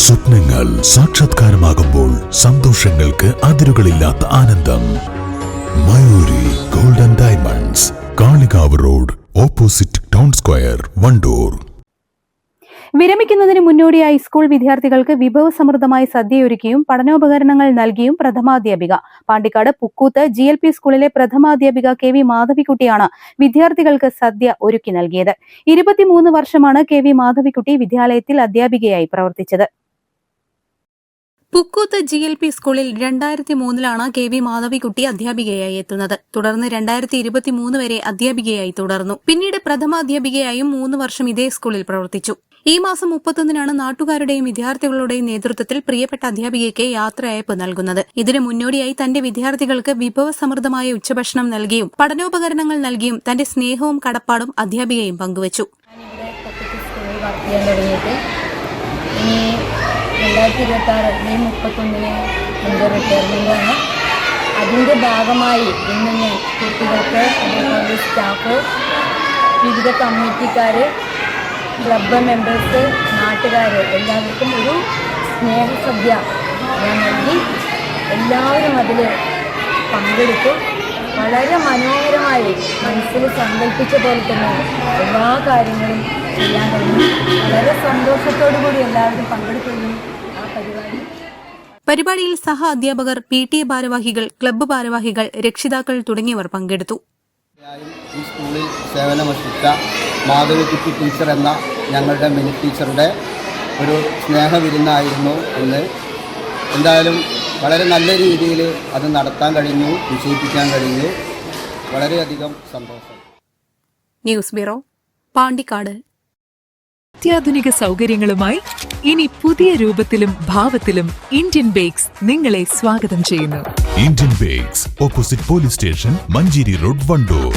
സ്വപ്നങ്ങൾ സാക്ഷാത്കാരമാകുമ്പോൾ സന്തോഷങ്ങൾക്ക് അതിരുകളില്ലാത്ത ആനന്ദം. Mayuri golden diamonds, Kalikavu road, opposite town square, Wandoor. വിരമിക്കുന്നതിന് മുന്നോടിയായി സ്കൂൾ വിദ്യാർത്ഥികൾക്ക് വിഭവസമൃദ്ധമായ സദ്യയൊരുക്കിയും പഠനോപകരണങ്ങൾ നൽകിയും പ്രഥമാധ്യാപിക. പാണ്ടിക്കാട് പുക്കൂത്ത് GLP സ്കൂളിലെ പ്രഥമാധ്യാപിക KV മാധവിക്കുട്ടിയാണ് വിദ്യാർത്ഥികൾക്ക് സദ്യ ഒരുക്കി നൽകിയത്. 23 വർഷമാണ് KV മാധവിക്കുട്ടി വിദ്യാലയത്തിൽ അധ്യാപികയായി പ്രവർത്തിച്ചത്. പുക്കൂത്ത് GLP സ്കൂളിൽ 2003 KV മാധവിക്കുട്ടി അധ്യാപികയായി എത്തുന്നത്. തുടർന്ന് 2023 വരെ അധ്യാപികയായി തുടർന്നു. പിന്നീട് പ്രഥമാധ്യാപികയായും 3 വർഷം ഇതേ സ്കൂളിൽ പ്രവർത്തിച്ചു. ഈ മാസം 31 നാട്ടുകാരുടെയും വിദ്യാർത്ഥികളുടെയും നേതൃത്വത്തിൽ പ്രിയപ്പെട്ട അധ്യാപികയ്ക്ക് യാത്രയയപ്പ് നൽകുന്നത്. ഇതിനു മുന്നോടിയായി തന്റെ വിദ്യാർത്ഥികൾക്ക് വിഭവസമൃദ്ധമായ ഉച്ചഭക്ഷണം നൽകിയും പഠനോപകരണങ്ങൾ നൽകിയും തന്റെ സ്നേഹവും കടപ്പാടും അധ്യാപികയും പങ്കുവച്ചു. 2026 മെയ് 31 എൻ്റെ റിട്ടയർമെൻ്റാണ്. അതിൻ്റെ ഭാഗമായി ഇന്ന് ഞാൻ കുട്ടികൾക്ക്, അതേപോലെ സ്റ്റാഫ്, വിവിധ കമ്മിറ്റിക്കാർ, ക്ലബ്ബ് മെമ്പേഴ്സ്, നാട്ടുകാർ എല്ലാവർക്കും ഒരു സ്നേഹസദ്യ ഞാൻ നൽകി. എല്ലാവരും അതിൽ പങ്കെടുത്തു. വളരെ മനോഹരമായി മനസ്സിൽ സങ്കല്പിച്ച പോലെ തന്നെ എല്ലാ കാര്യങ്ങളും ചെയ്യാൻ കഴിഞ്ഞു. വളരെ സന്തോഷത്തോടു കൂടി എല്ലാവരും പങ്കെടുക്കുന്നു ആ പരിപാടിയിൽ സഹ അധ്യാപകർ, PTA ഭാരവാഹികൾ, ക്ലബ്ബ് ഭാരവാഹികൾ, രക്ഷിതാക്കൾ തുടങ്ങിയവർ പങ്കെടുത്തു. ഈ സ്കൂളിൽ സേവനമനുഷ്ഠിച്ച മാധവിക്കുട്ടി ടീച്ചർ എന്ന ഞങ്ങളുടെ മിനി ടീച്ചറുടെ ഒരു സ്നേഹവിരുന്നായിരുന്നു ഇന്ന്. എന്തായാലും വളരെ നല്ല രീതിയിൽ അത് നടത്താൻ കഴിഞ്ഞു, വിജയിപ്പിക്കാൻ കഴിഞ്ഞു. വളരെയധികം സന്തോഷം. News bureau, Pandikkad. അത്യാധുനിക സൗകര്യങ്ങളുമായി ഇനി പുതിയ രൂപത്തിലും ഭാവത്തിലും ഇന്ത്യൻ ബേക്സ് നിങ്ങളെ സ്വാഗതം ചെയ്യുന്നു. Indian bakes, opposite police station, Manjeri road, Wandoor.